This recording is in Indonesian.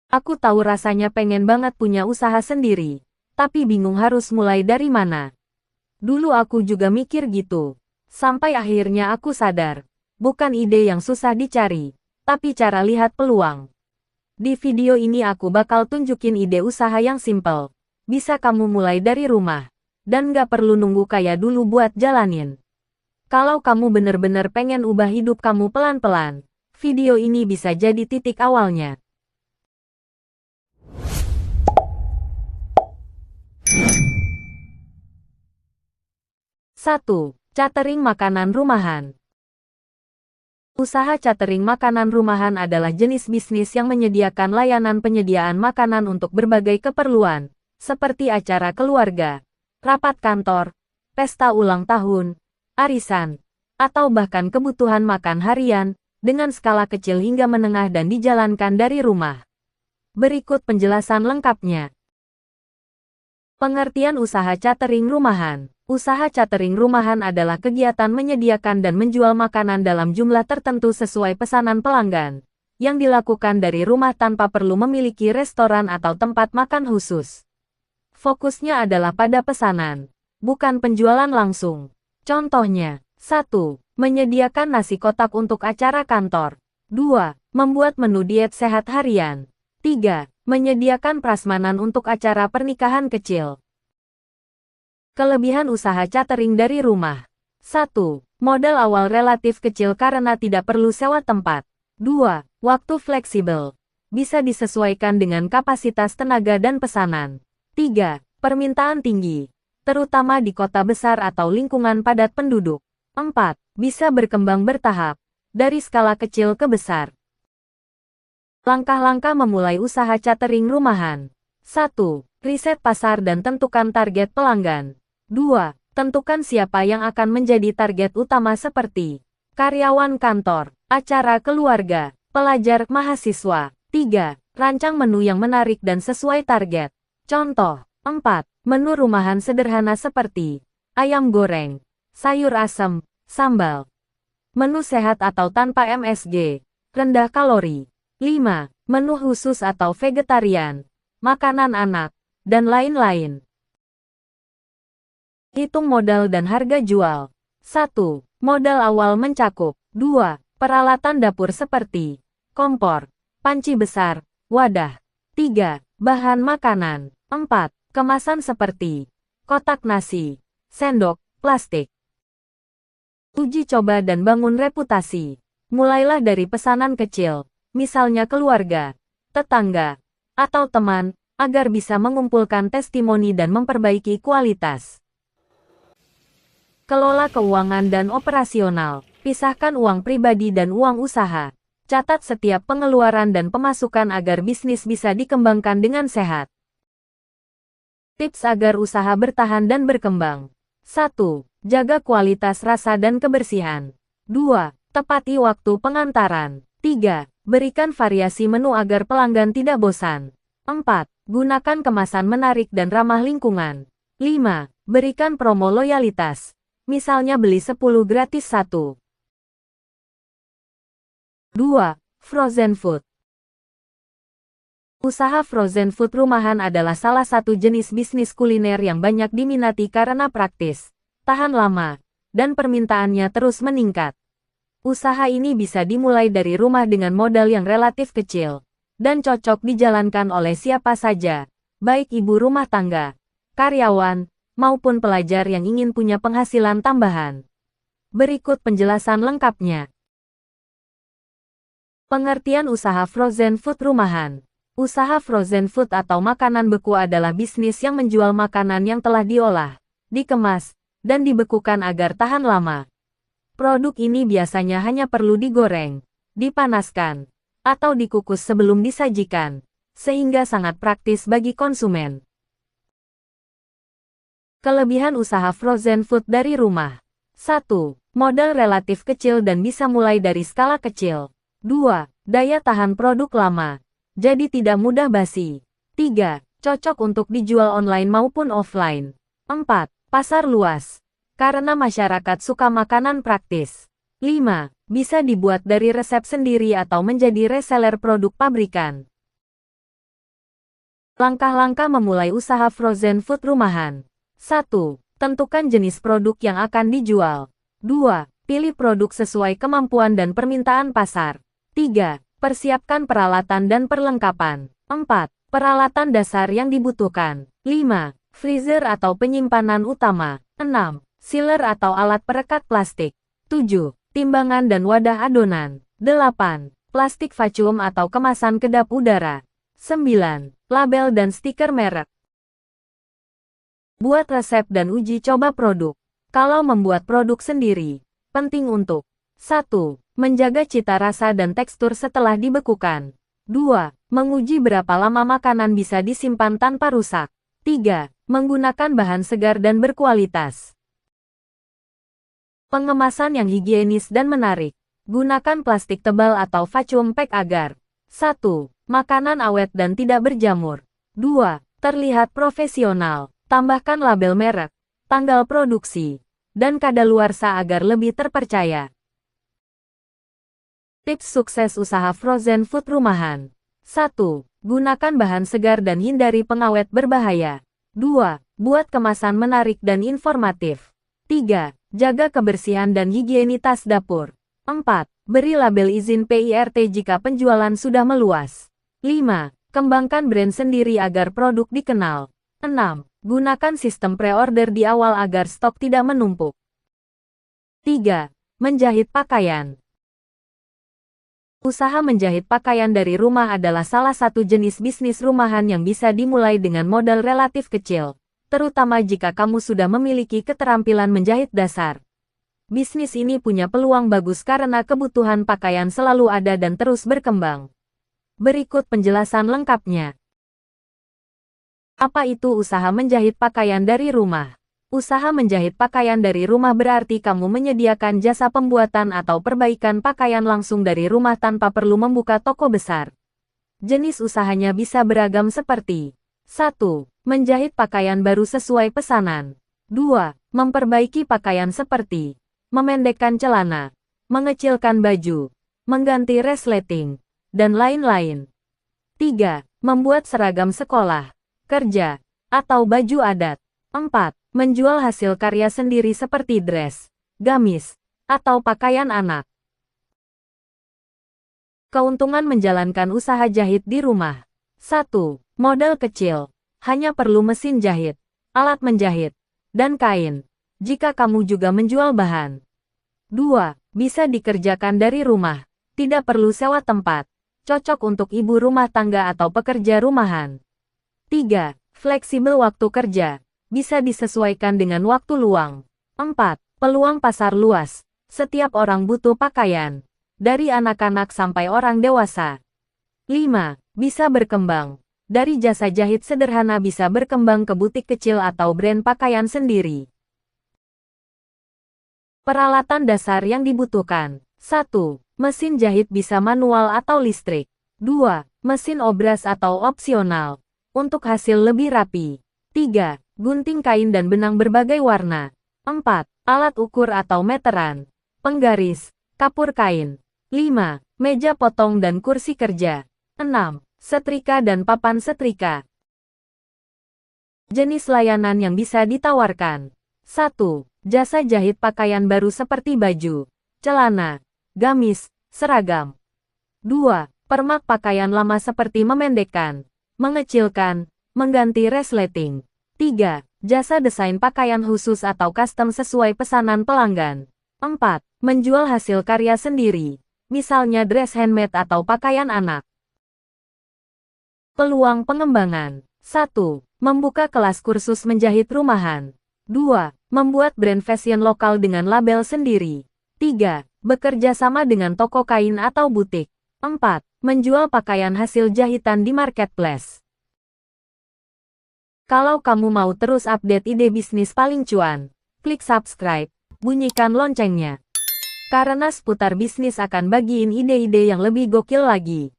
Aku tahu rasanya pengen banget punya usaha sendiri, tapi bingung harus mulai dari mana. Dulu aku juga mikir gitu. Sampai akhirnya aku sadar, bukan ide yang susah dicari, tapi cara lihat peluang. Di video ini aku bakal tunjukin ide usaha yang simple. Bisa kamu mulai dari rumah, dan gak perlu nunggu kaya dulu buat jalanin. Kalau kamu bener-bener pengen ubah hidup kamu pelan-pelan, video ini bisa jadi titik awalnya. 1. Catering makanan rumahan. Usaha catering makanan rumahan adalah jenis bisnis yang menyediakan layanan penyediaan makanan untuk berbagai keperluan, seperti acara keluarga, rapat kantor, pesta ulang tahun, arisan, atau bahkan kebutuhan makan harian, dengan skala kecil hingga menengah dan dijalankan dari rumah. Berikut penjelasan lengkapnya. Pengertian usaha catering rumahan. Usaha catering rumahan adalah kegiatan menyediakan dan menjual makanan dalam jumlah tertentu sesuai pesanan pelanggan, yang dilakukan dari rumah tanpa perlu memiliki restoran atau tempat makan khusus. Fokusnya adalah pada pesanan, bukan penjualan langsung. Contohnya, 1. Menyediakan nasi kotak untuk acara kantor. 2. Membuat menu diet sehat harian. 3. Menyediakan prasmanan untuk acara pernikahan kecil. Kelebihan usaha catering dari rumah. 1. Modal awal relatif kecil karena tidak perlu sewa tempat. 2. Waktu fleksibel. Bisa disesuaikan dengan kapasitas tenaga dan pesanan. 3. Permintaan tinggi, terutama di kota besar atau lingkungan padat penduduk. 4. Bisa berkembang bertahap, dari skala kecil ke besar. Langkah-langkah memulai usaha catering rumahan. 1. Riset pasar dan tentukan target pelanggan. 2. Tentukan siapa yang akan menjadi target utama seperti karyawan kantor, acara keluarga, pelajar, mahasiswa. 3. Rancang menu yang menarik dan sesuai target. Contoh. 4. Menu rumahan sederhana seperti ayam goreng, sayur asem, sambal. Menu sehat atau tanpa MSG, rendah kalori. 5. Menu khusus atau vegetarian, makanan anak, dan lain-lain. Hitung modal dan harga jual. 1. Modal awal mencakup 2. Peralatan dapur seperti kompor, panci besar, wadah. 3. Bahan makanan. 4. Kemasan seperti kotak nasi, sendok, plastik. Uji coba dan bangun reputasi. Mulailah dari pesanan kecil, misalnya keluarga, tetangga, atau teman, agar bisa mengumpulkan testimoni dan memperbaiki kualitas. Kelola keuangan dan operasional. Pisahkan uang pribadi dan uang usaha. Catat setiap pengeluaran dan pemasukan agar bisnis bisa dikembangkan dengan sehat. Tips agar usaha bertahan dan berkembang. 1. Jaga kualitas rasa dan kebersihan. 2. Tepati waktu pengantaran. 3. Berikan variasi menu agar pelanggan tidak bosan. 4. Gunakan kemasan menarik dan ramah lingkungan. 5. Berikan promo loyalitas. Misalnya beli 10 gratis 1. 2. Frozen food. Usaha frozen food rumahan adalah salah satu jenis bisnis kuliner yang banyak diminati karena praktis, tahan lama, dan permintaannya terus meningkat. Usaha ini bisa dimulai dari rumah dengan modal yang relatif kecil, dan cocok dijalankan oleh siapa saja, baik ibu rumah tangga, karyawan, maupun pelajar yang ingin punya penghasilan tambahan. Berikut penjelasan lengkapnya. Pengertian usaha frozen food rumahan. Usaha frozen food atau makanan beku adalah bisnis yang menjual makanan yang telah diolah, dikemas, dan dibekukan agar tahan lama. Produk ini biasanya hanya perlu digoreng, dipanaskan, atau dikukus sebelum disajikan, sehingga sangat praktis bagi konsumen. Kelebihan usaha frozen food dari rumah. 1. Modal relatif kecil dan bisa mulai dari skala kecil. 2. Daya tahan produk lama, jadi tidak mudah basi. 3. Cocok untuk dijual online maupun offline. 4. Pasar luas, karena masyarakat suka makanan praktis. 5. Bisa dibuat dari resep sendiri atau menjadi reseller produk pabrikan. Langkah-langkah memulai usaha frozen food rumahan. 1. Tentukan jenis produk yang akan dijual. 2. Pilih produk sesuai kemampuan dan permintaan pasar. 3. Persiapkan peralatan dan perlengkapan. 4. Peralatan dasar yang dibutuhkan. 5. Freezer atau penyimpanan utama. 6. Sealer atau alat perekat plastik. 7. Timbangan dan wadah adonan. 8. Plastik vacuum atau kemasan kedap udara. 9. Label dan stiker merek. Buat resep dan uji coba produk. Kalau membuat produk sendiri, penting untuk 1. Menjaga cita rasa dan tekstur setelah dibekukan. 2. Menguji berapa lama makanan bisa disimpan tanpa rusak. 3. Menggunakan bahan segar dan berkualitas. Pengemasan yang higienis dan menarik. Gunakan plastik tebal atau vacuum pack agar 1. Makanan awet dan tidak berjamur. 2. Terlihat profesional. Tambahkan label merek, tanggal produksi, dan kadaluarsa agar lebih terpercaya. Tips sukses usaha frozen food rumahan. 1. Gunakan bahan segar dan hindari pengawet berbahaya. 2. Buat kemasan menarik dan informatif. 3. Jaga kebersihan dan higienitas dapur. 4. Beri label izin PIRT jika penjualan sudah meluas. 5. Kembangkan brand sendiri agar produk dikenal. 6. Gunakan sistem pre-order di awal agar stok tidak menumpuk. 3. Menjahit pakaian. Usaha menjahit pakaian dari rumah adalah salah satu jenis bisnis rumahan yang bisa dimulai dengan modal relatif kecil, terutama jika kamu sudah memiliki keterampilan menjahit dasar. Bisnis ini punya peluang bagus karena kebutuhan pakaian selalu ada dan terus berkembang. Berikut penjelasan lengkapnya. Apa itu usaha menjahit pakaian dari rumah? Usaha menjahit pakaian dari rumah berarti kamu menyediakan jasa pembuatan atau perbaikan pakaian langsung dari rumah tanpa perlu membuka toko besar. Jenis usahanya bisa beragam seperti 1. Menjahit pakaian baru sesuai pesanan. 2. Memperbaiki pakaian seperti memendekkan celana, mengecilkan baju, mengganti resleting, dan lain-lain. 3. Membuat seragam sekolah, kerja, atau baju adat. 4. Menjual hasil karya sendiri seperti dress, gamis, atau pakaian anak. Keuntungan menjalankan usaha jahit di rumah. 1. Modal kecil. Hanya perlu mesin jahit, alat menjahit, dan kain. Jika kamu juga menjual bahan. 2. Bisa dikerjakan dari rumah. Tidak perlu sewa tempat. Cocok untuk ibu rumah tangga atau pekerja rumahan. 3. Fleksibel waktu kerja. Bisa disesuaikan dengan waktu luang. 4. Peluang pasar luas. Setiap orang butuh pakaian. Dari anak-anak sampai orang dewasa. 5. Bisa berkembang. Dari jasa jahit sederhana bisa berkembang ke butik kecil atau brand pakaian sendiri. Peralatan dasar yang dibutuhkan. 1. Mesin jahit bisa manual atau listrik. 2. Mesin obras atau opsional. Untuk hasil lebih rapi. 3. Gunting kain dan benang berbagai warna. 4. Alat ukur atau meteran. Penggaris, kapur kain. 5. Meja potong dan kursi kerja. 6. Setrika dan papan setrika. Jenis layanan yang bisa ditawarkan. 1. Jasa jahit pakaian baru seperti baju, celana, gamis, seragam. 2. Permak pakaian lama seperti memendekkan, mengecilkan, mengganti resleting. 3. Jasa desain pakaian khusus atau custom sesuai pesanan pelanggan. 4. Menjual hasil karya sendiri, misalnya dress handmade atau pakaian anak. Peluang pengembangan. 1. Membuka kelas kursus menjahit rumahan. 2. Membuat brand fashion lokal dengan label sendiri. 3. Bekerja sama dengan toko kain atau butik. 4. Menjual pakaian hasil jahitan di marketplace. Kalau kamu mau terus update ide bisnis paling cuan, klik subscribe, bunyikan loncengnya. Karena seputar bisnis akan bagiin ide-ide yang lebih gokil lagi.